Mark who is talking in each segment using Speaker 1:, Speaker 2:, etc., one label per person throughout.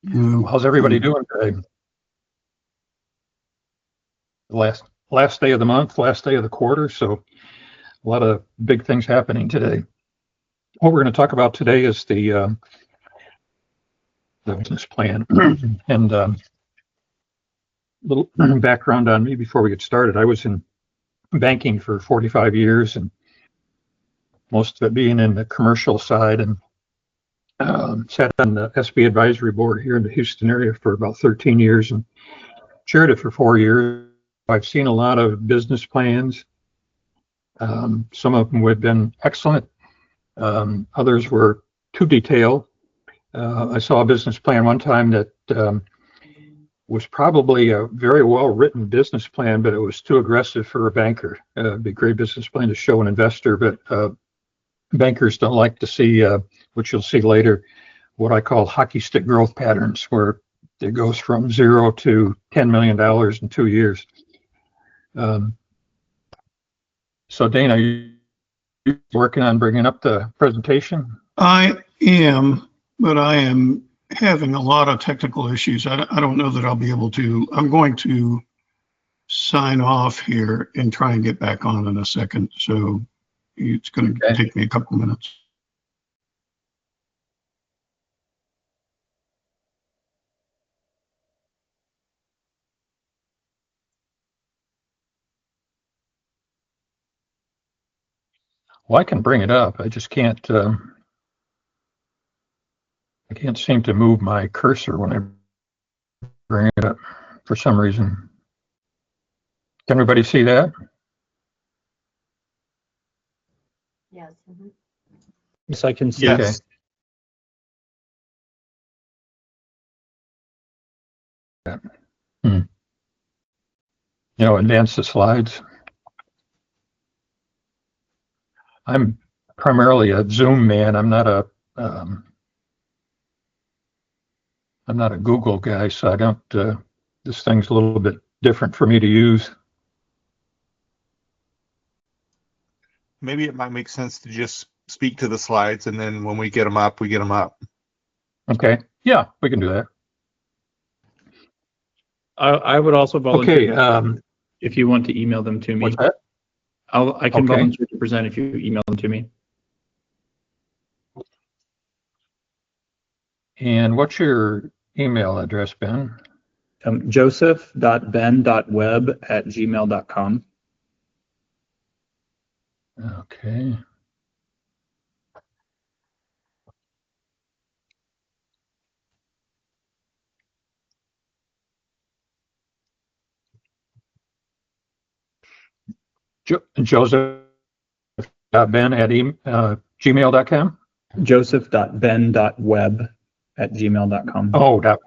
Speaker 1: How's everybody doing today? Last day of the month, last day of the quarter, so a lot of big things happening today. What we're going to talk about today is the business plan. And a little background on me before we get started. I was in banking for 45 years, and most of it being in the commercial side, and sat on the SB advisory board here in the Houston area for about 13 years and chaired it for 4 years. I've seen a lot of business plans. Some of them have been excellent. Others were too detailed. I saw a business plan one time that was probably a very well-written business plan, but it was too aggressive for a banker. It'd be a great business plan to show an investor, but bankers don't like to see, which you'll see later, what I call hockey stick growth patterns, where it goes from 0 to $10 million in 2 years. So Dana, you working on bringing up the presentation?
Speaker 2: I am, but I am having a lot of technical issues. I don't know that I'll be able to. I'm going to sign off here and try and get back on in a second. So it's going to take me a couple minutes.
Speaker 1: Well, I can bring it up. I just can't. I can't seem to move my cursor when I bring it up for some reason. Can everybody see that?
Speaker 3: Yes.
Speaker 4: Yes, I can see.
Speaker 2: Yes.
Speaker 1: Okay. Advance the slides. I'm primarily a Zoom man. I'm not a Google guy, so I don't. This thing's a little bit different for me to use.
Speaker 5: Maybe it might make sense to just speak to the slides, and then when we get them up, we get them up.
Speaker 1: Okay. Yeah, we can do that.
Speaker 4: I would also volunteer
Speaker 1: Okay.
Speaker 4: if you want to email them to me.
Speaker 1: What's that?
Speaker 4: I can
Speaker 1: Okay.
Speaker 4: volunteer to present if you email them to me.
Speaker 1: And what's your email address, Ben?
Speaker 4: Joseph.ben.web@gmail.com.
Speaker 1: Okay. Joseph.ben@gmail.com?
Speaker 4: Joseph.ben.web@gmail.com.
Speaker 1: Oh, .web.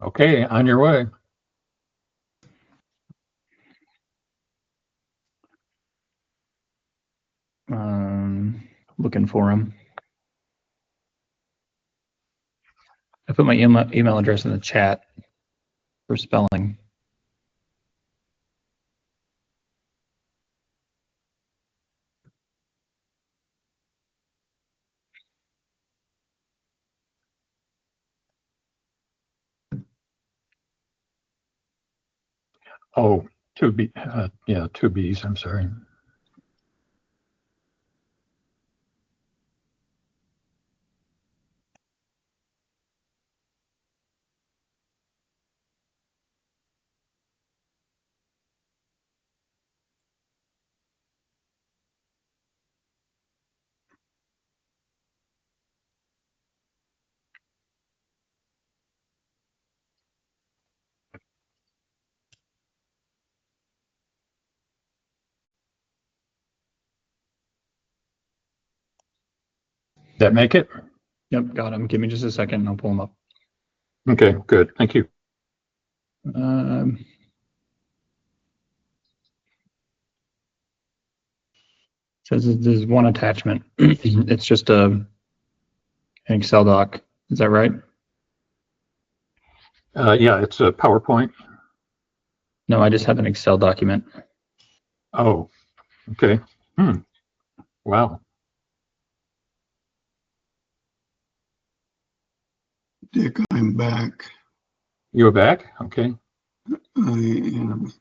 Speaker 1: Okay, on your way.
Speaker 4: Looking for them. I put my email address in the chat for spelling.
Speaker 1: Oh, two B. Yeah, two B's. I'm sorry. That make it?
Speaker 4: Yep, got them. Give me just a second and I'll pull them up.
Speaker 1: Okay, good. Thank you.
Speaker 4: Says there's one attachment. It's just an Excel doc. Is that right?
Speaker 1: Yeah, it's a PowerPoint.
Speaker 4: No, I just have an Excel document.
Speaker 1: Oh, okay. Wow.
Speaker 2: Dick, I'm back.
Speaker 1: You were back? Okay.
Speaker 2: I am.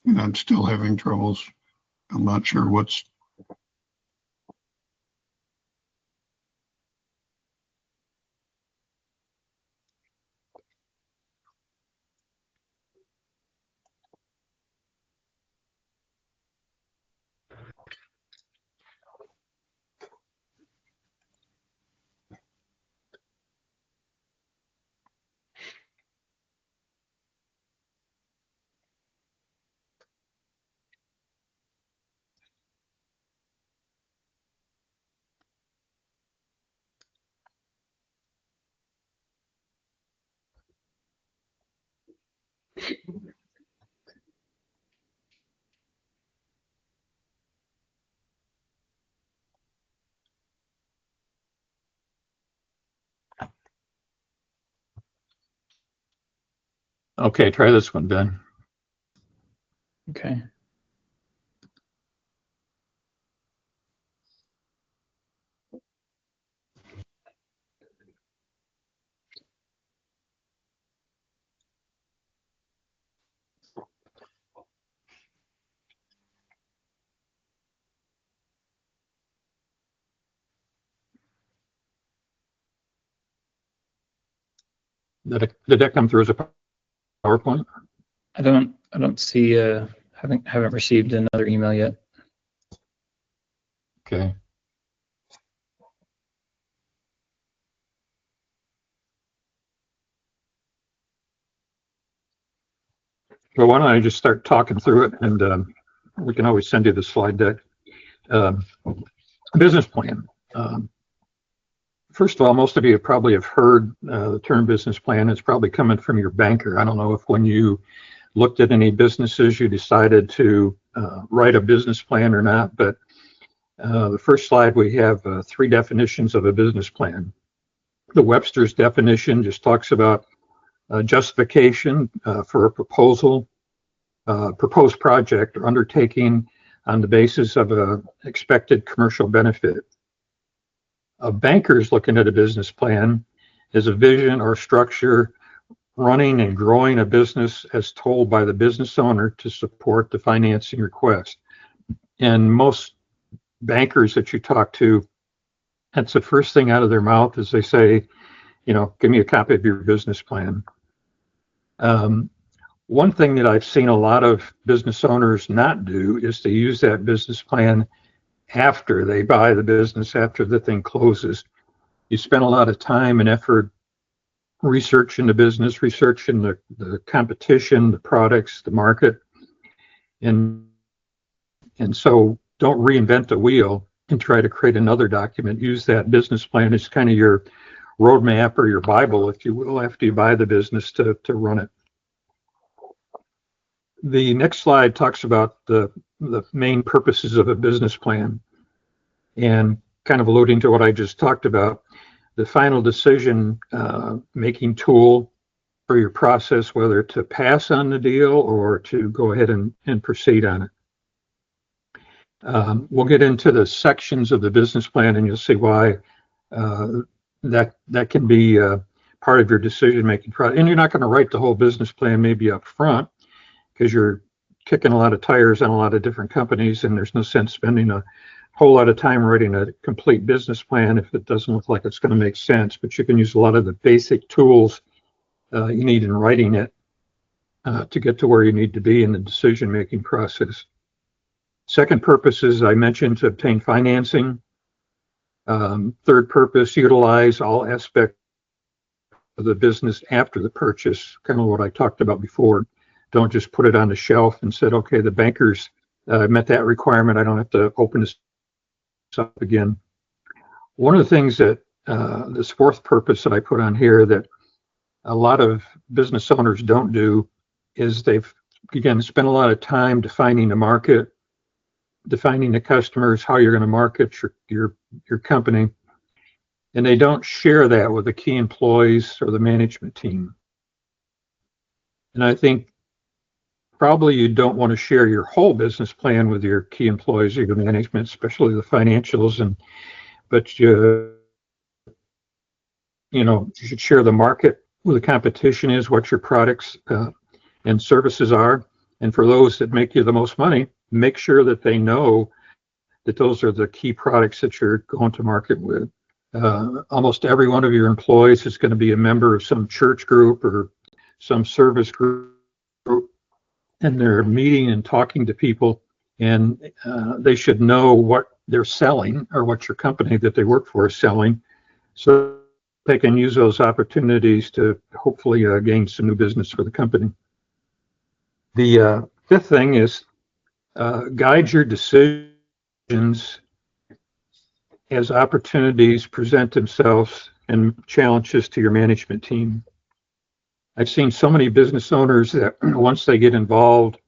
Speaker 2: And I'm still having troubles. I'm not sure what's.
Speaker 1: Okay, try this one, Ben.
Speaker 4: Okay.
Speaker 1: Did that come through as a PowerPoint?
Speaker 4: I don't see haven't received another email yet.
Speaker 1: Okay. Well, why don't I just start talking through it, and we can always send you the slide deck. Business plan. First of all, most of you probably have heard the term business plan. It's probably coming from your banker. I don't know if when you looked at any businesses, you decided to write a business plan or not, but the first slide, we have 3 definitions of a business plan. The Webster's definition just talks about justification for a proposed project or undertaking on the basis of an expected commercial benefit. A banker's looking at a business plan as a vision or structure running and growing a business as told by the business owner to support the financing request. And most bankers that you talk to, that's the first thing out of their mouth is they say, give me a copy of your business plan. One thing that I've seen a lot of business owners not do is to use that business plan after they buy the business, after the thing closes. You spend a lot of time and effort researching the business, researching the competition, the products, the market. And so don't reinvent the wheel and try to create another document. Use that business plan as kind of your roadmap or your Bible, if you will, after you buy the business to run it. The next slide talks about the main purposes of a business plan, and kind of alluding to what I just talked about, the final decision making tool for your process, whether to pass on the deal or to go ahead and proceed on it. We'll get into the sections of the business plan, and you'll see why that can be part of your decision making process. And you're not going to write the whole business plan maybe up front, because you're kicking a lot of tires on a lot of different companies, and there's no sense spending a whole lot of time writing a complete business plan if it doesn't look like it's going to make sense. But you can use a lot of the basic tools you need in writing it to get to where you need to be in the decision-making process. Second purpose is, I mentioned, to obtain financing. Third purpose, utilize all aspects the business after the purchase, kind of what I talked about before. Don't just put it on the shelf and said, okay, the bankers met that requirement. I don't have to open this up again. One of the things that this fourth purpose that I put on here that a lot of business owners don't do is they've, again, spent a lot of time defining the market, defining the customers, how you're going to market your company, and they don't share that with the key employees or the management team. And I think probably you don't want to share your whole business plan with your key employees or your management, especially the financials, but you should share the market, who the competition is, what your products and services are. And for those that make you the most money, make sure that they know that those are the key products that you're going to market with. Almost every one of your employees is going to be a member of some church group or some service group, and they're meeting and talking to people, and they should know what they're selling or what your company that they work for is selling, so they can use those opportunities to hopefully gain some new business for the company. The fifth thing is guide your decisions as opportunities present themselves and challenges to your management team. I've seen so many business owners that once they get involved,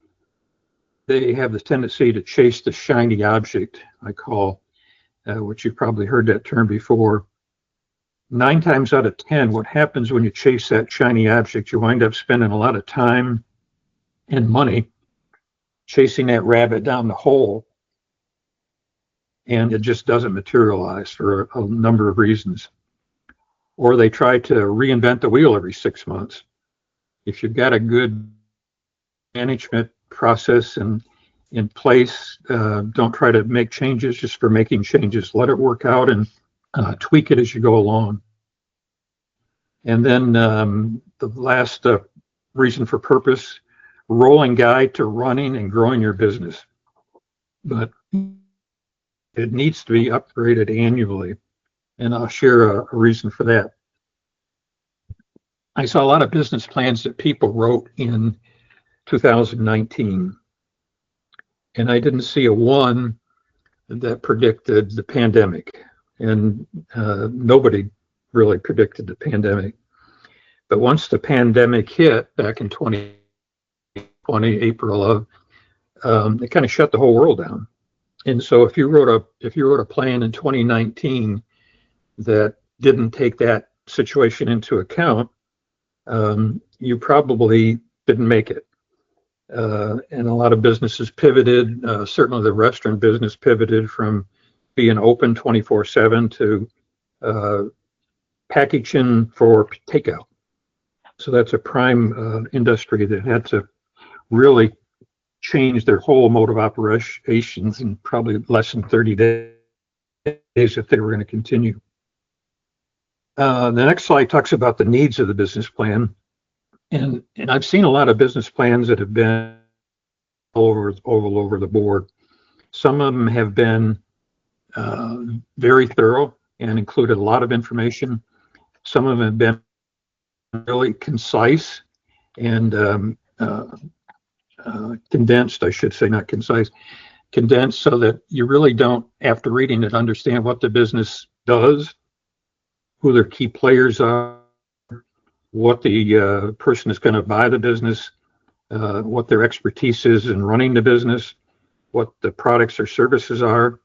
Speaker 1: they have the tendency to chase the shiny object, I call, which you've probably heard that term before. 9 times out of 10, what happens when you chase that shiny object, you wind up spending a lot of time and money chasing that rabbit down the hole, and it just doesn't materialize for a number of reasons. Or they try to reinvent the wheel every 6 months. If you've got a good management process in place, don't try to make changes just for making changes. Let it work out and tweak it as you go along. And then the last reason for purpose, rolling guide to running and growing your business. But it needs to be upgraded annually, and I'll share a reason for that. I saw a lot of business plans that people wrote in 2019, and I didn't see a one that predicted the pandemic, and nobody really predicted the pandemic. But once the pandemic hit back in 2020, April of, it kind of shut the whole world down. And so if you wrote a plan in 2019 that didn't take that situation into account, you probably didn't make it. And a lot of businesses pivoted. Certainly the restaurant business pivoted from being open 24/7 to packaging for takeout. So that's a prime industry that had to really change their whole mode of operations in probably less than 30 days if they were going to continue. The next slide talks about the needs of the business plan. And I've seen a lot of business plans that have been all over the board. Some of them have been very thorough and included a lot of information. Some of them have been really concise and condensed, I should say, not concise, condensed, so that you really don't, after reading it, understand what the business does, who their key players are, what the person is going to buy the business, what their expertise is in running the business, what the products or services are.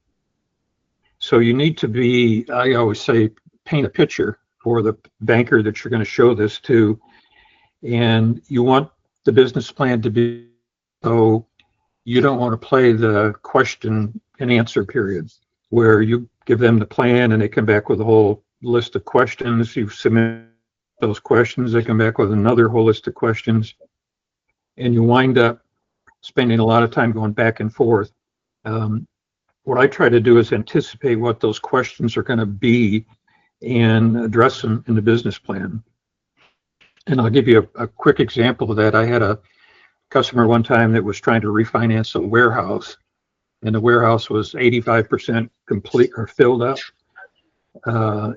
Speaker 1: So you need to be, I always say, paint a picture for the banker that you're going to show this to. And you want the business plan to be, so you don't want to play the question and answer period where you give them the plan and they come back with a whole list of questions. You submit those questions, they come back with another whole list of questions, and you wind up spending a lot of time going back and forth. What I try to do is anticipate what those questions are going to be and address them in the business plan. And I'll give you a quick example of that. I had a customer one time that was trying to refinance a warehouse, and the warehouse was 85% complete or filled up.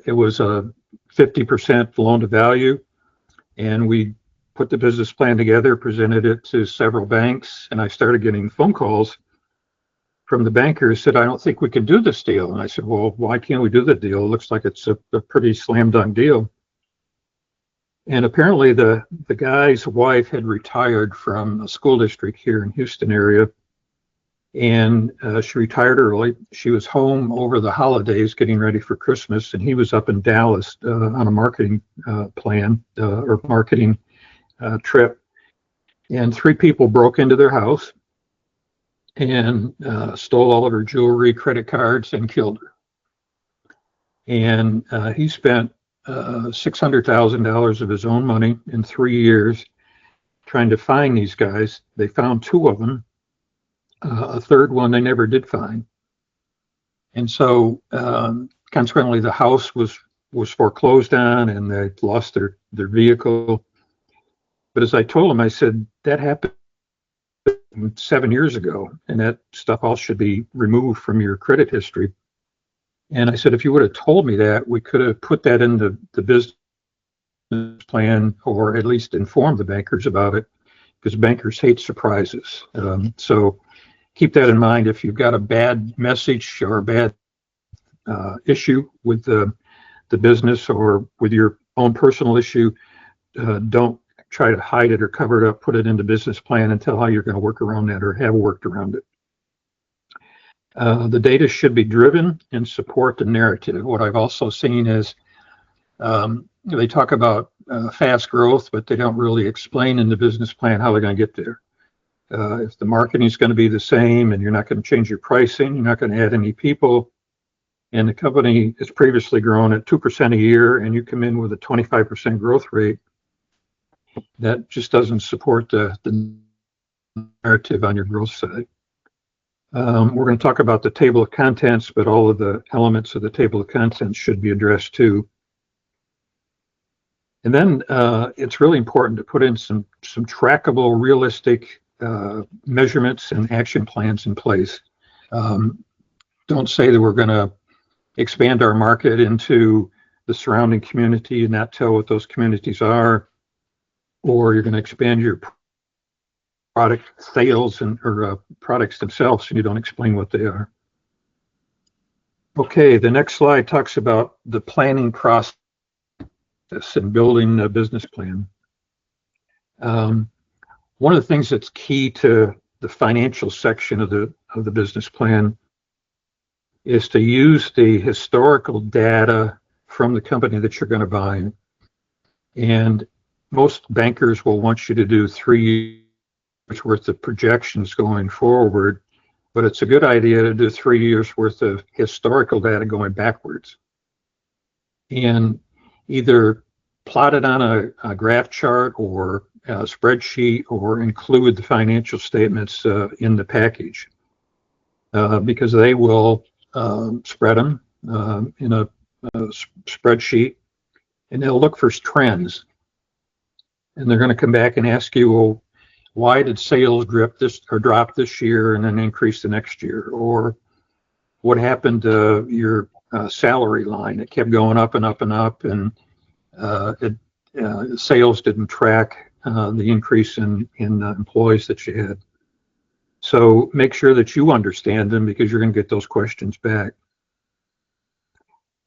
Speaker 1: It was a 50% loan to value. And we put the business plan together, presented it to several banks, and I started getting phone calls from the bankers said, I don't think we can do this deal. And I said, well, why can't we do the deal? It looks like it's a pretty slam dunk deal. And apparently the guy's wife had retired from a school district here in Houston area. And she retired early. She was home over the holidays getting ready for Christmas. And he was up in Dallas on a marketing plan or marketing trip. And 3 people broke into their house and stole all of her jewelry, credit cards, and killed her. And he spent $600,000 of his own money in 3 years trying to find these guys. They found 2 of them. A third one they never did find. And so consequently, the house was foreclosed on and they lost their vehicle. But as I told him, I said, that happened 7 years ago, and that stuff all should be removed from your credit history. And I said, if you would have told me that, we could have put that in the business plan, or at least informed the bankers about it, because bankers hate surprises. So keep that in mind. If you've got a bad message or a bad issue with the business or with your own personal issue, don't try to hide it or cover it up, put it in the business plan and tell how you're going to work around that or have worked around it. The data should be driven and support the narrative. What I've also seen is they talk about fast growth, but they don't really explain in the business plan how they're going to get there. If the marketing is going to be the same and you're not going to change your pricing, you're not going to add any people, and the company has previously grown at 2% a year and you come in with a 25% growth rate, that just doesn't support the narrative on your growth side. We're going to talk about the table of contents, but all of the elements of the table of contents should be addressed too. And then it's really important to put in some trackable, realistic measurements and action plans in place. Don't say that we're going to expand our market into the surrounding community and not tell what those communities are, or you're going to expand your product sales or products themselves and you don't explain what they are. Okay, the next slide talks about the planning process and building a business plan. One of the things that's key to the financial section of the business plan is to use the historical data from the company that you're going to buy. And most bankers will want you to do 3 years worth of projections going forward, but it's a good idea to do 3 years worth of historical data going backwards. And either plot it on a graph chart or a spreadsheet, or include the financial statements in the package, because they will spread them in a spreadsheet, and they'll look for trends. And they're going to come back and ask you, well, why did sales drop this year and then increase the next year? Or what happened to your salary line? It kept going up and up and up, and sales didn't track the increase in employees that you had. So make sure that you understand them, because you're going to get those questions back.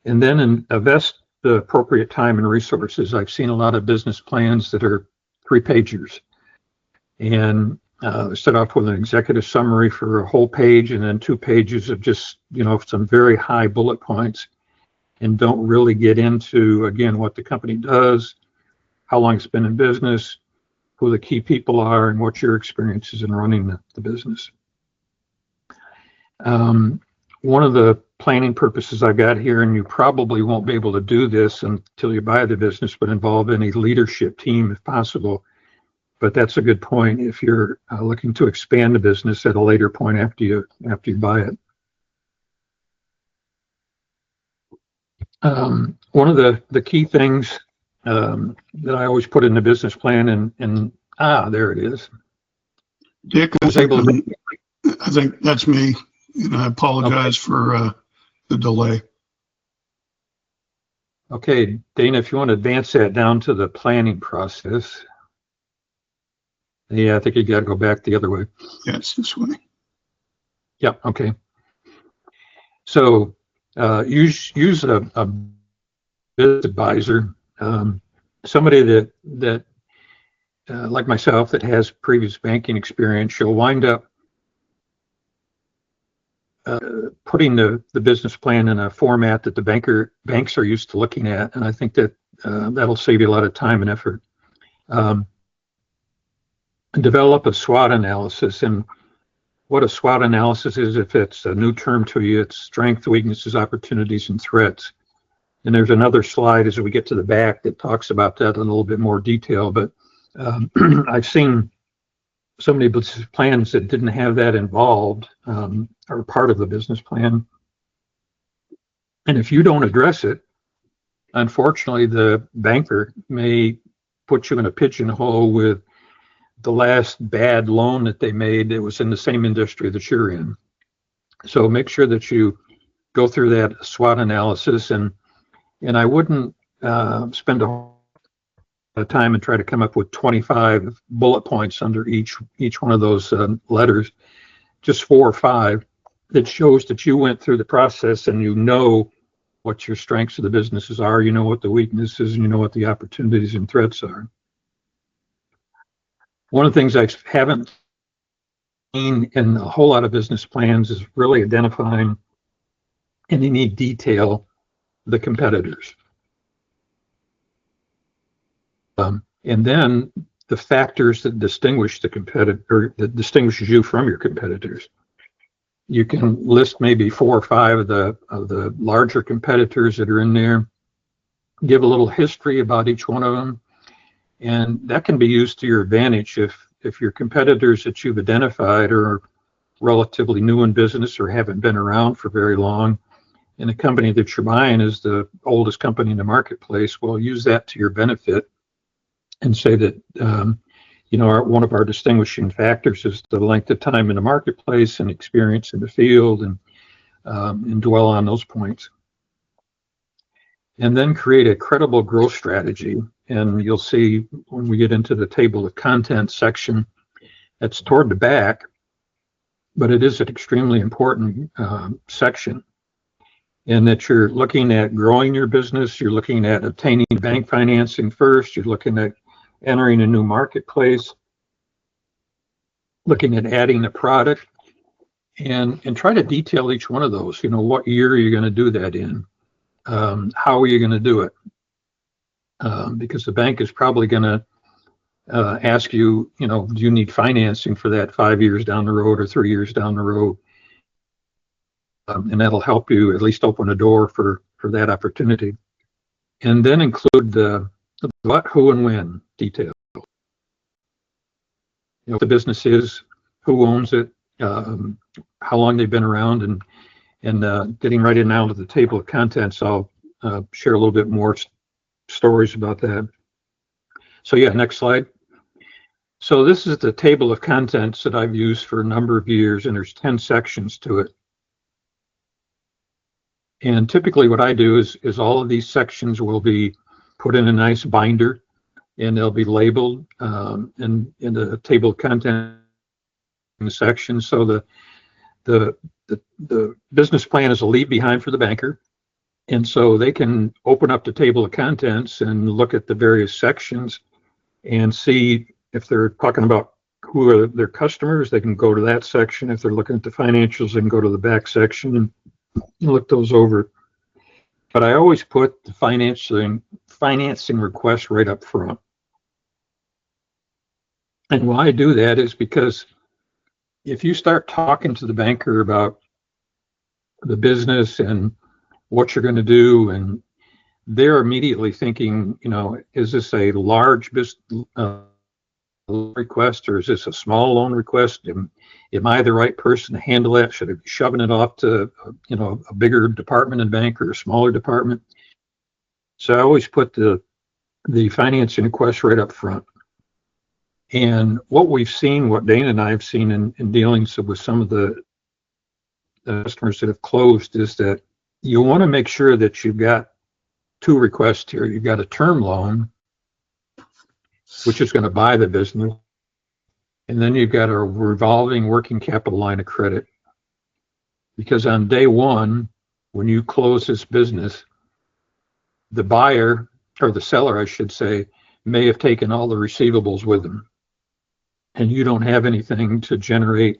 Speaker 1: And then invest the appropriate time and resources. I've seen a lot of business plans that are 3-pagers, and start off with an executive summary for a whole page and then 2 pages of just, some very high bullet points, and don't really get into, again, what the company does, how long it's been in business, who the key people are, and what your experience is in running the business. One of the planning purposes I've got here, and you probably won't be able to do this until you buy the business, but involve any leadership team if possible. But that's a good point if you're looking to expand the business at a later point after you buy it. One of the key things that I always put in the business plan, and there it is.
Speaker 2: Dick, I think that's me, and I apologize for the delay.
Speaker 1: Okay, Dana, if you want to advance that down to the planning process. Yeah, I think you got to go back the other way.
Speaker 2: Yeah, it's this way.
Speaker 1: Yep. Okay. So use a business advisor, somebody that like myself that has previous banking experience. You'll wind up putting the business plan in a format that the banks are used to looking at, and I think that that'll save you a lot of time and effort. Um, Develop a SWOT analysis, and what a SWOT analysis is, if it's a new term to you, it's strengths, weaknesses, opportunities, and threats. And there's another slide as we get to the back that talks about that in a little bit more detail. But I've seen so many business plans that didn't have that involved, or part of the business plan. And if you don't address it, unfortunately, the banker may put you in a pigeonhole with the last bad loan that they made that was in the same industry that you're in. So make sure that you go through that SWOT analysis, and I wouldn't spend a lot of time and try to come up with 25 bullet points under each one of those letters. Just 4 or 5 that shows that you went through the process and you know what your strengths of the businesses are, you know what the weaknesses, and you know what the opportunities and threats are. One of the things I haven't seen in a whole lot of business plans is really identifying in any detail the competitors. And then the factors that distinguish the competitor, that distinguishes you from your competitors. You can list maybe 4 or 5 of the larger competitors that are in there. Give a little history about each one of them, and that can be used to your advantage if your competitors that you've identified are relatively new in business or haven't been around for very long, and the company that you're buying is the oldest company in the marketplace. Well, use that to your benefit and say that one of our distinguishing factors is the length of time in the marketplace and experience in the field, and dwell on those points. And then create a credible growth strategy. And you'll see when we get into the table of contents section, that's toward the back, but it is an extremely important section. And that you're looking at growing your business, you're looking at obtaining bank financing first, you're looking at entering a new marketplace, looking at adding a product, and try to detail each one of those. What year are you going to do that in? How are you going to do it? Because the bank is probably going to ask you, do you need financing for that 5 years down the road or 3 years down the road? And that'll help you at least open a door for that opportunity. And then include the what, who, and when detail. What the business is, who owns it, how long they've been around, and getting right in now to the table of contents, I'll share a little bit more stories about that. So yeah, next slide. So this is the table of contents that I've used for a number of years, and there's 10 sections to it. And typically what I do is all of these sections will be put in a nice binder, and they'll be labeled in the table of contents section. So the business plan is a leave behind for the banker. And so they can open up the table of contents and look at the various sections and see if they're talking about who are their customers, they can go to that section. If they're looking at the financials, they can go to the back section and look those over. But I always put the financing request right up front. And why I do that is because if you start talking to the banker about the business and what you're going to do, and they're immediately thinking, is this a large request, or is this a small loan request? Am I the right person to handle that? Should I be shoving it off to a bigger department in the bank or a smaller department? So I always put the financing request right up front. And what we've seen, what Dana and I have seen in dealings with some of the customers that have closed, is that you want to make sure that you've got two requests here. You've got a term loan, which is going to buy the business. And then you've got a revolving working capital line of credit. Because on day one, when you close this business, the buyer, or the seller, I should say, may have taken all the receivables with them. And you don't have anything to generate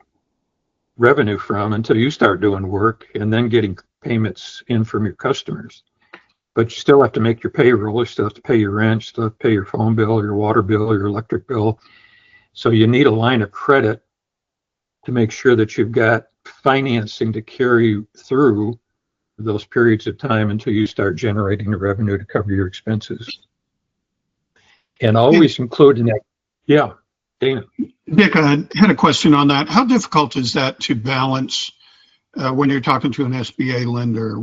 Speaker 1: revenue from until you start doing work and then getting payments in from your customers. But you still have to make your payroll, you still have to pay your rent, you still have to pay your phone bill, your water bill, your electric bill. So you need a line of credit to make sure that you've got financing to carry you through those periods of time until you start generating the revenue to cover your expenses. And always include in that, yeah, Dana.
Speaker 2: Dick, I had a question on that. How difficult is that to balance when you're talking to an SBA lender?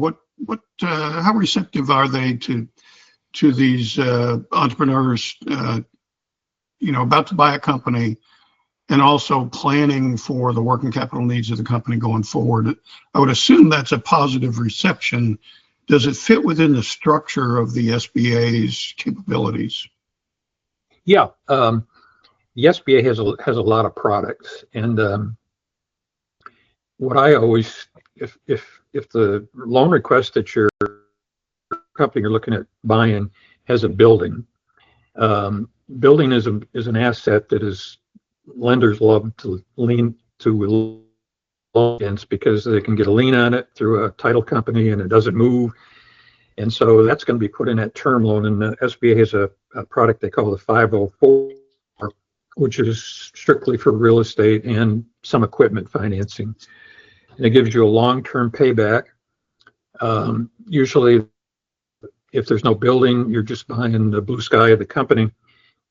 Speaker 2: How receptive are they to these entrepreneurs, about to buy a company and also planning for the working capital needs of the company going forward? I would assume that's a positive reception. Does it fit within the structure of the SBA's capabilities?
Speaker 1: Yeah, the SBA has a lot of products, and what I always, if the loan request that your company you're looking at buying has a building, building is an asset that is lenders love to lean to against because they can get a lien on it through a title company and it doesn't move. And so that's going to be put in that term loan. And the SBA has a product they call the 504, which is strictly for real estate and some equipment financing. And it gives you a long-term payback. Usually, if there's no building, you're just buying the blue sky of the company.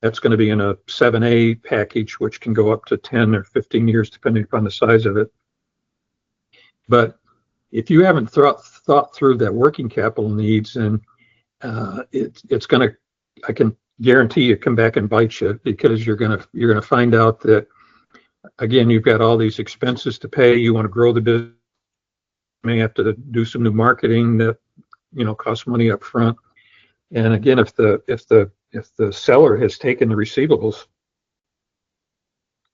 Speaker 1: That's going to be in a 7A package, which can go up to 10 or 15 years, depending upon the size of it. But if you haven't thought through that working capital needs, and it's going to, I can guarantee you, come back and bite you, because you're going to find out that, again, you've got all these expenses to pay. You want to grow the business, you may have to do some new marketing that costs money up front. And again, if the seller has taken the receivables,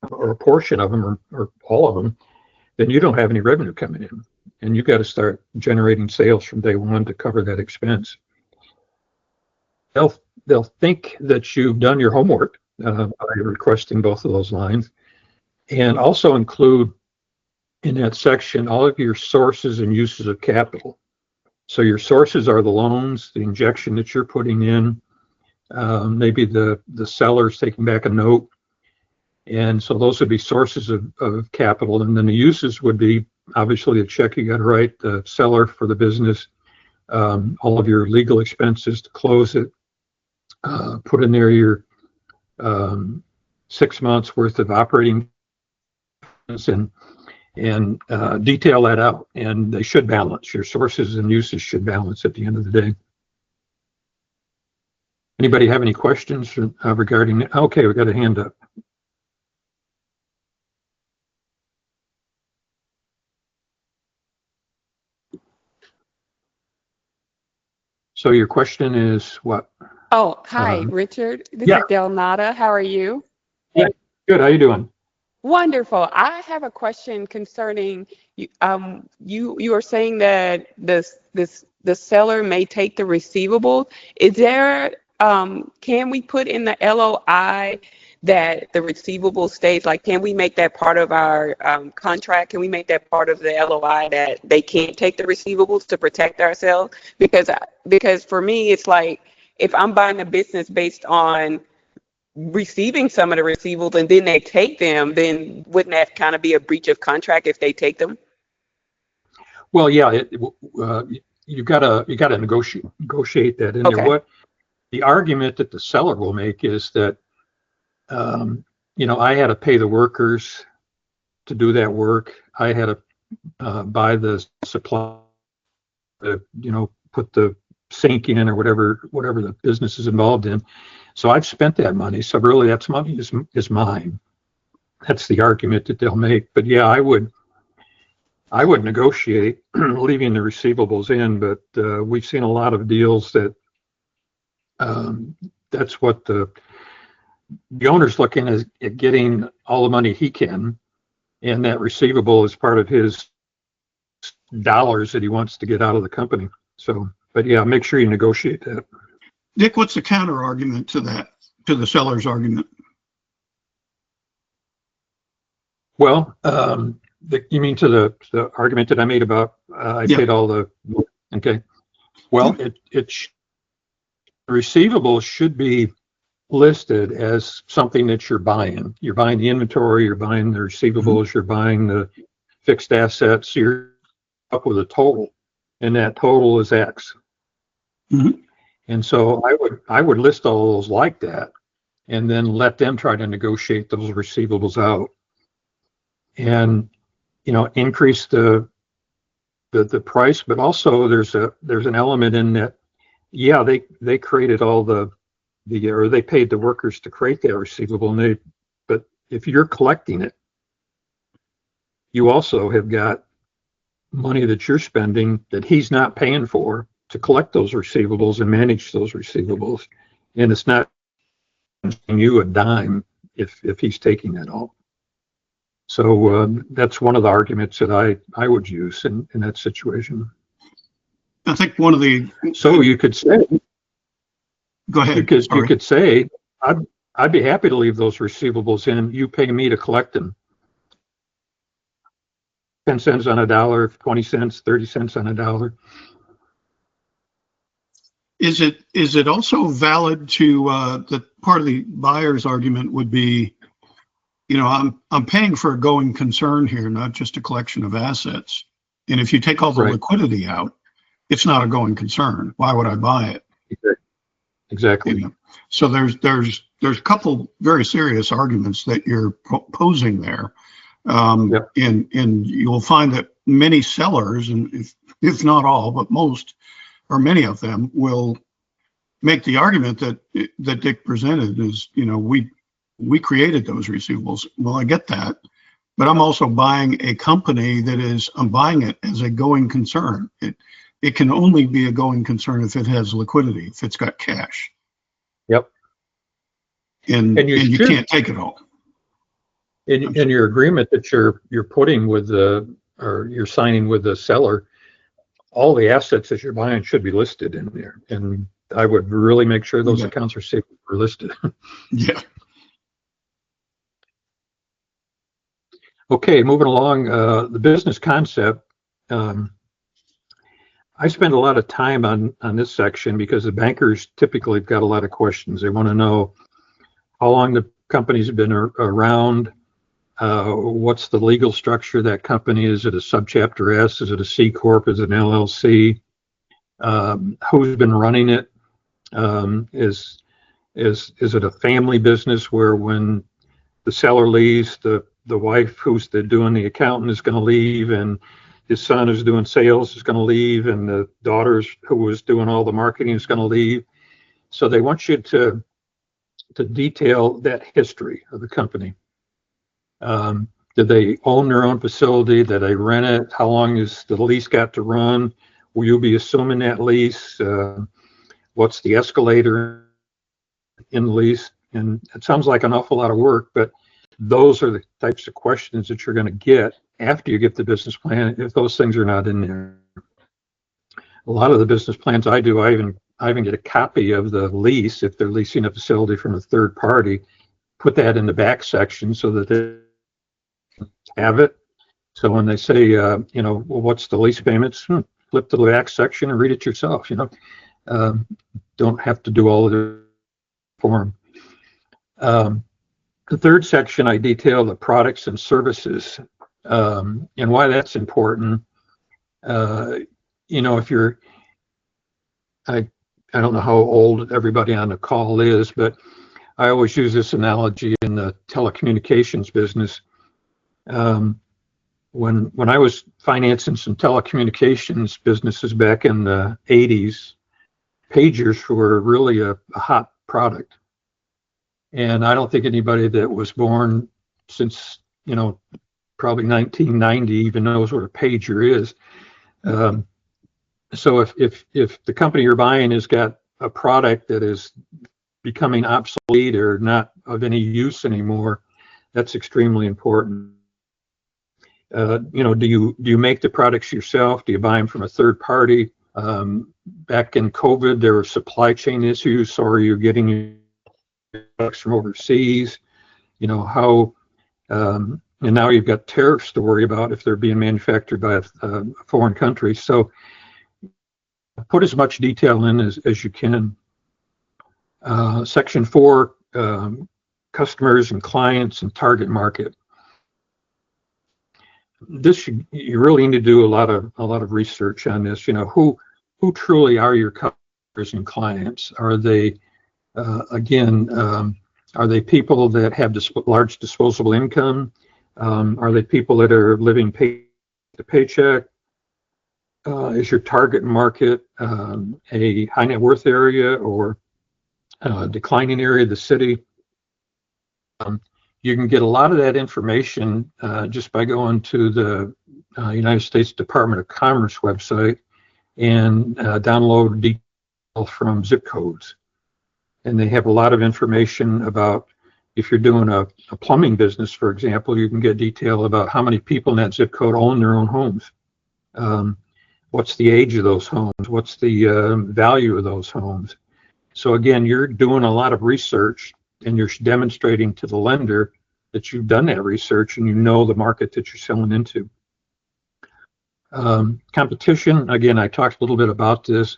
Speaker 1: or a portion of them, or all of them, then you don't have any revenue coming in, and you've got to start generating sales from day one to cover that expense. They'll think that you've done your homework by requesting both of those lines, and also include in that section all of your sources and uses of capital. So your sources are the loans, the injection that you're putting in, maybe the seller's taking back a note. And so those would be sources of capital. And then the uses would be obviously a check you got to write the seller for the business, all of your legal expenses to close it, put in there your 6 months worth of operating and detail that out. And they should balance. Your sources and uses should balance at the end of the day. Anybody have any questions regarding it? Okay, we got a hand up. So your question is what?
Speaker 6: Oh, hi, Richard. This
Speaker 1: yeah.
Speaker 6: is Delnada. How are you?
Speaker 1: Yeah, good. How you doing?
Speaker 6: Wonderful. I have a question concerning you. You were saying that the seller may take the receivables. Is there can we put in the LOI that the receivable stays? Like, can we make that part of our contract? Can we make that part of the LOI that they can't take the receivables to protect ourselves? Because for me, it's like, if I'm buying a business based on receiving some of the receivables and then they take them, then wouldn't that kind of be a breach of contract if they take them?
Speaker 1: Well, yeah, you gotta negotiate that in
Speaker 6: Okay.
Speaker 1: there. What the argument that the seller will make is that I had to pay the workers to do that work. I had to buy the supply, put the sink in, or whatever the business is involved in. So I've spent that money. So really, that's money is mine. That's the argument that they'll make. But yeah, I would negotiate leaving the receivables in. But we've seen a lot of deals that That's what the owner's looking at getting all the money he can, and that receivable is part of his dollars that he wants to get out of the company. So, but yeah, make sure you negotiate that.
Speaker 2: Dick, what's the counter argument to that, to the seller's argument?
Speaker 1: Well, you mean to the argument that I made about I
Speaker 2: Yeah.
Speaker 1: paid all the, okay. Well, the receivable should be listed as something that you're buying. You're buying the inventory, you're buying the receivables, you're buying the fixed assets, you're up with a total, and that total is X.
Speaker 2: Mhm.
Speaker 1: And so I would list all those like that, and then let them try to negotiate those receivables out, and increase the price. But also there's an element in that, yeah, they created all or they paid the workers to create that receivable, but if you're collecting it, you also have got money that you're spending that he's not paying for to collect those receivables and manage those receivables, and it's not costing you a dime if he's taking that all. So that's one of the arguments that I would use in that situation.
Speaker 2: I think one of the,
Speaker 1: So you could say,
Speaker 2: go ahead.
Speaker 1: because you
Speaker 2: Sorry.
Speaker 1: could say, I'd be happy to leave those receivables in. You pay me to collect them. 10 cents on a dollar, 20 cents, 30 cents on a dollar.
Speaker 2: Is it also valid to, the part of the buyer's argument would be, I'm paying for a going concern here, not just a collection of assets. And if you take all the
Speaker 1: Right.
Speaker 2: liquidity out, it's not a going concern. Why would I buy it?
Speaker 1: Exactly.
Speaker 2: So there's a couple very serious arguments that you're posing there.
Speaker 1: Yep.
Speaker 2: And you'll find that many sellers, and if not all, but most or many of them, will make the argument that Dick presented is, we created those receivables. Well, I get that, but I'm also buying a company I'm buying it as a going concern. It can only be a going concern if it has liquidity, if it's got cash.
Speaker 1: Yep.
Speaker 2: And you can't take it all.
Speaker 1: In your agreement that you're putting with or you're signing with the seller, all the assets that you're buying should be listed in there. And I would really make sure those accounts receivable are listed.
Speaker 2: Yeah.
Speaker 1: Okay, moving along, the business concept. I spend a lot of time on this section because the bankers typically have got a lot of questions. They want to know how long the company's been around, what's the legal structure of that company? Is it a subchapter S? Is it a C Corp? Is it an LLC? Who's been running it? Is it a family business where when the seller leaves, the wife who's doing the accountant is going to leave, and his son who's doing sales is going to leave, and the daughter who was doing all the marketing is going to leave? So they want you to detail that history of the company. Did they own their own facility? Did they rent it? How long is the lease got to run? Will you be assuming that lease? What's the escalator in the lease? And it sounds like an awful lot of work, but those are the types of questions that you're going to get after you get the business plan if those things are not in there. A lot of the business plans I do, I even get a copy of the lease if they're leasing a facility from a third party, put that in the back section so that they have it. So when they say, well, what's the lease payments? Flip to the back section and read it yourself. Don't have to do all of the form. The third section, I detail the products and services, and why that's important. If you're, I don't know how old everybody on the call is, but I always use this analogy in the telecommunications business. When I was financing some telecommunications businesses back in the 80s, pagers were really a hot product. And I don't think anybody that was born since, probably 1990 even knows what a pager is. So if the company you're buying has got a product that is becoming obsolete or not of any use anymore, that's extremely important. Do you make the products yourself? Do you buy them from a third party? Back in COVID, there were supply chain issues. So are you getting your products from overseas? And now you've got tariffs to worry about if they're being manufactured by a foreign country. So put as much detail in as you can. Section 4, customers and clients and target market. You really need to do a lot of research on this. Who truly are your customers and clients? Are they are they people that have large disposable income? Are they people that are living paycheck to paycheck? Is your target market a high net worth area or a declining area of the city? You can get a lot of that information just by going to the United States Department of Commerce website and download detail from zip codes. And they have a lot of information about, if you're doing a plumbing business, for example, you can get detail about how many people in that zip code own their own homes. What's the age of those homes? What's the value of those homes? So again, you're doing a lot of research and you're demonstrating to the lender that you've done that research and you know the market that you're selling into. Competition, again, I talked a little bit about this.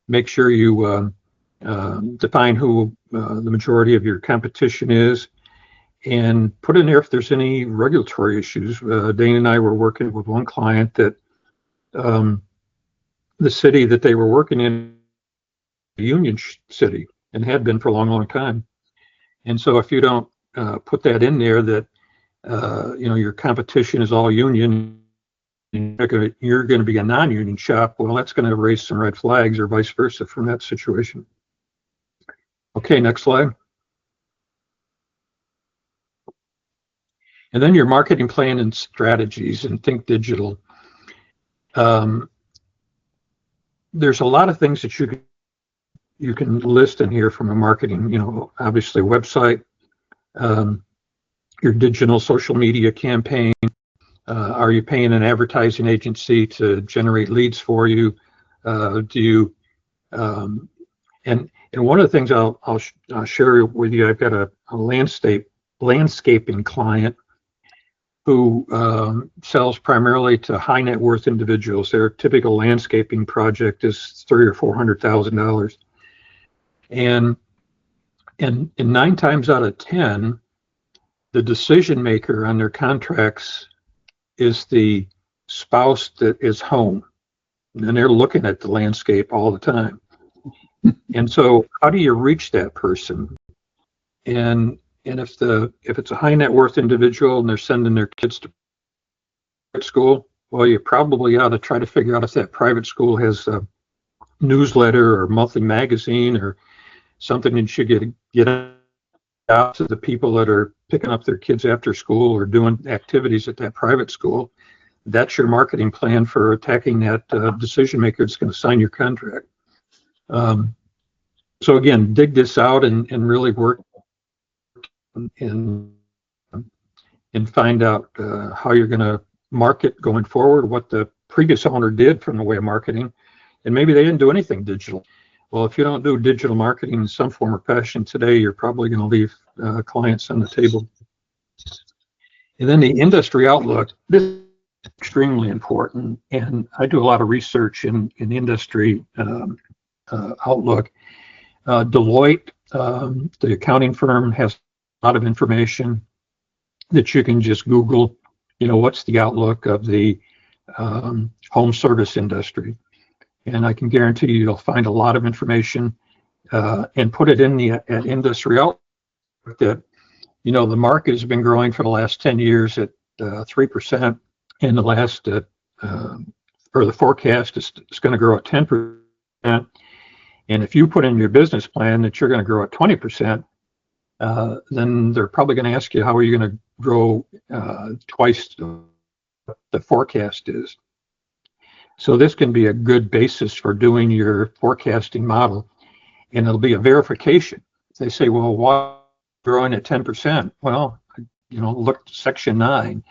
Speaker 1: Make sure you define who the majority of your competition is and put in there if there's any regulatory issues. Dane and I were working with one client that the city that they were working in, union city, and had been for a long time. And so if you don't put that in there that your competition is all union, you're going to be a non-union shop, well, that's going to raise some red flags, or vice versa from that situation. Okay, next slide. And then your marketing plan and strategies, and think digital. There's a lot of things that you can list in here from a marketing, obviously website, your digital social media campaign. Are you paying an advertising agency to generate leads for you? And one of the things I'll share with you, I've got a landscaping client who sells primarily to high net worth individuals. Their typical landscaping project is $300,000 or $400,000, and 9 times out of 10, the decision maker on their contracts is the spouse that is home, and they're looking at the landscape all the time. And so how do you reach that person? And if it's a high net worth individual and they're sending their kids to private school, well, you probably ought to try to figure out if that private school has a newsletter or monthly magazine or something that should get out to the people that are picking up their kids after school or doing activities at that private school. That's your marketing plan for attacking that decision maker that's going to sign your contract. So again, dig this out and really work and find out how you're going to market going forward, what the previous owner did from the way of marketing, and maybe they didn't do anything digital. Well, if you don't do digital marketing in some form or fashion today, you're probably going to leave clients on the table. And then the industry outlook, this is extremely important, and I do a lot of research in industry outlook. Deloitte, the accounting firm, has a lot of information that you can just Google, what's the outlook of the home service industry. And I can guarantee you'll find a lot of information and put it in the industry outlook that, the market has been growing for the last 10 years at 3%, and the forecast is going to grow at 10%. And if you put in your business plan that you're going to grow at 20%, then they're probably going to ask you, how are you going to grow twice what the forecast is? So this can be a good basis for doing your forecasting model. and it'll be a verification. They say, well, why growing at 10%? Well, look at section 9.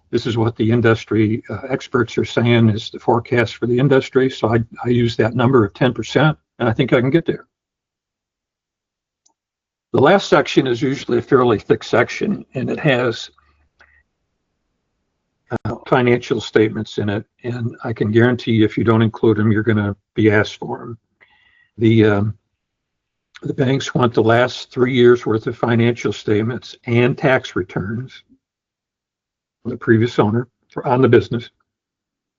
Speaker 1: This is what the industry experts are saying is the forecast for the industry. So I use that number of 10%, and I think I can get there. The last section is usually a fairly thick section, and it has financial statements in it. And I can guarantee if you don't include them, you're going to be asked for them. The banks want the last 3 years worth of financial statements and tax returns from the previous owner on the business.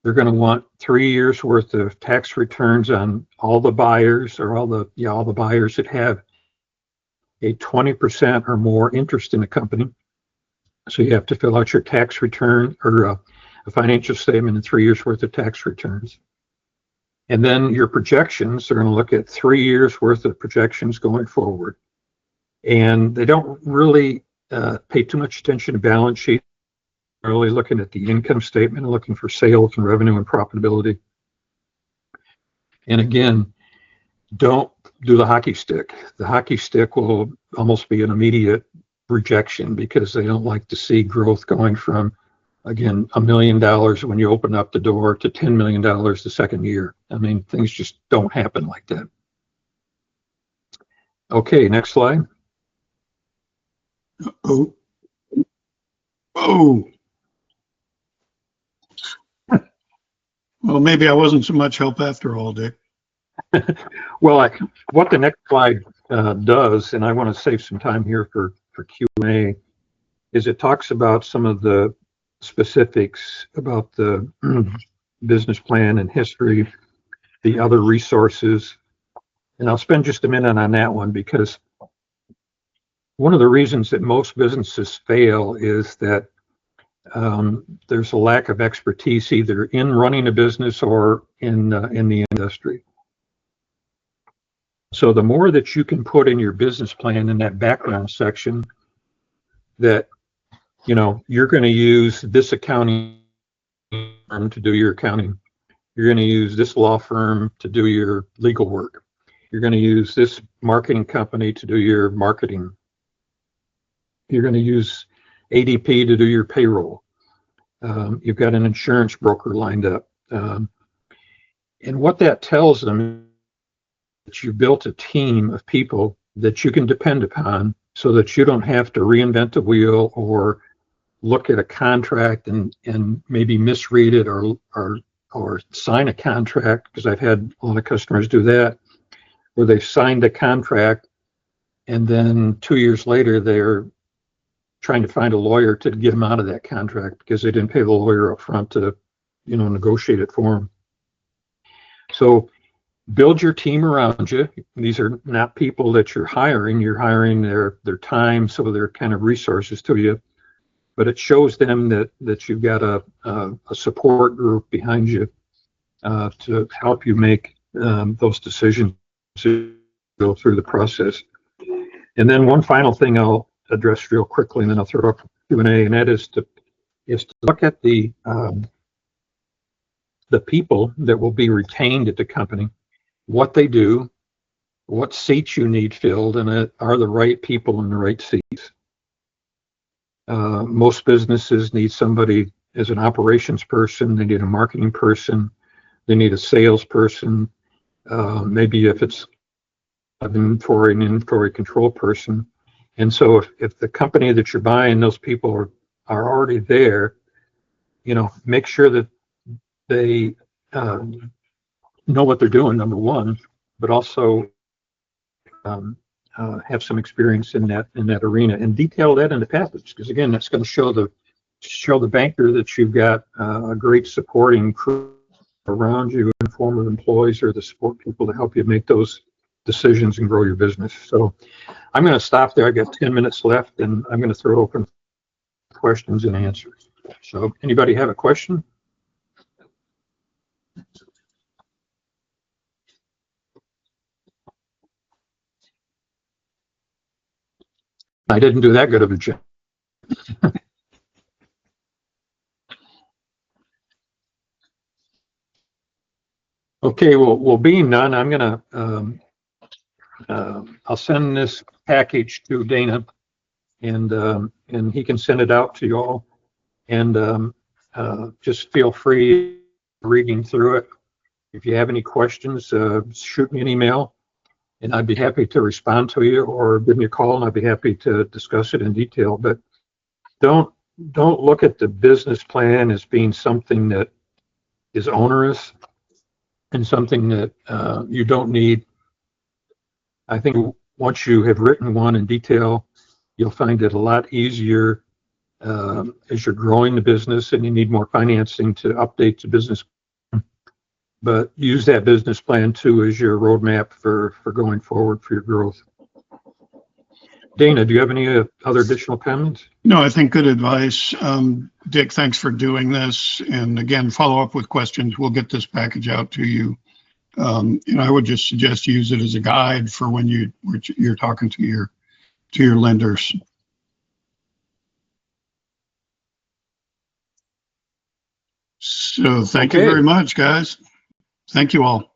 Speaker 1: They're going to want 3 years worth of tax returns on all the buyers or all the buyers that have a 20% or more interest in the company. So you have to fill out your tax return or a financial statement and 3 years worth of tax returns. And then your projections, they're going to look at 3 years worth of projections going forward. And they don't really pay too much attention to balance sheet. They're really looking at the income statement and looking for sales and revenue and profitability. And again, don't do the hockey stick. The hockey stick will almost be an immediate rejection because they don't like to see growth going from, again, $1 million when you open up the door to $10 million the second year. I mean, things just don't happen like that. Okay, next slide.
Speaker 2: Oh. Well, maybe I wasn't so much help after all, Dick.
Speaker 1: Well, what the next slide does, and I want to save some time here for Q&A, is it talks about some of the specifics about the business plan and history, the other resources. And I'll spend just a minute on that one because one of the reasons that most businesses fail is that there's a lack of expertise either in running a business or in the industry. So the more that you can put in your business plan in that background section that, you're going to use this accounting firm to do your accounting. You're going to use this law firm to do your legal work. You're going to use this marketing company to do your marketing. You're going to use ADP to do your payroll. You've got an insurance broker lined up. And what that tells them is that you built a team of people that you can depend upon so that you don't have to reinvent the wheel or look at a contract and maybe misread it or sign a contract, because I've had a lot of customers do that, where they've signed a contract and then 2 years later they're trying to find a lawyer to get them out of that contract because they didn't pay the lawyer up front to, negotiate it for them. So build your team around you. These are not people that you're hiring. You're hiring their time, so they're kind of resources to you. But it shows them that you've got a support group behind you to help you make those decisions to go through the process. And then one final thing I'll address real quickly, and then I'll throw it up for Q&A, and that is to look at the people that will be retained at the company, what they do, what seats you need filled, and are the right people in the right seats. Most businesses need somebody as an operations person. They need a marketing person. They need a salesperson. Maybe if it's an inventory control person. And so if the company that you're buying, those people are already there, make sure that they know what they're doing, number one, but also have some experience in that arena and detail that in the package. Because again, that's going to show the banker that you've got a great supporting crew around you in the form of employees or the support people to help you make those decisions and grow your business. So I'm going to stop there. I've got 10 minutes left, and I'm going to throw it open for questions and answers. So anybody have a question? I didn't do that good of a job. Okay, well, being none, I'm going to I'll send this package to Dana, and he can send it out to you all. And just feel free reading through it. If you have any questions, shoot me an email, and I'd be happy to respond to you, or give me a call, and I'd be happy to discuss it in detail. But don't look at the business plan as being something that is onerous and something that you don't need. I think once you have written one in detail, you'll find it a lot easier as you're growing the business and you need more financing to update the business. But use that business plan too as your roadmap for going forward for your growth. Dana, do you have any other additional comments?
Speaker 2: No, I think good advice. Dick, thanks for doing this. And again, follow up with questions. We'll get this package out to you. And I would just suggest use it as a guide for when you're talking to your lenders. So thank you
Speaker 1: Okay.
Speaker 2: very much, guys. Thank you all.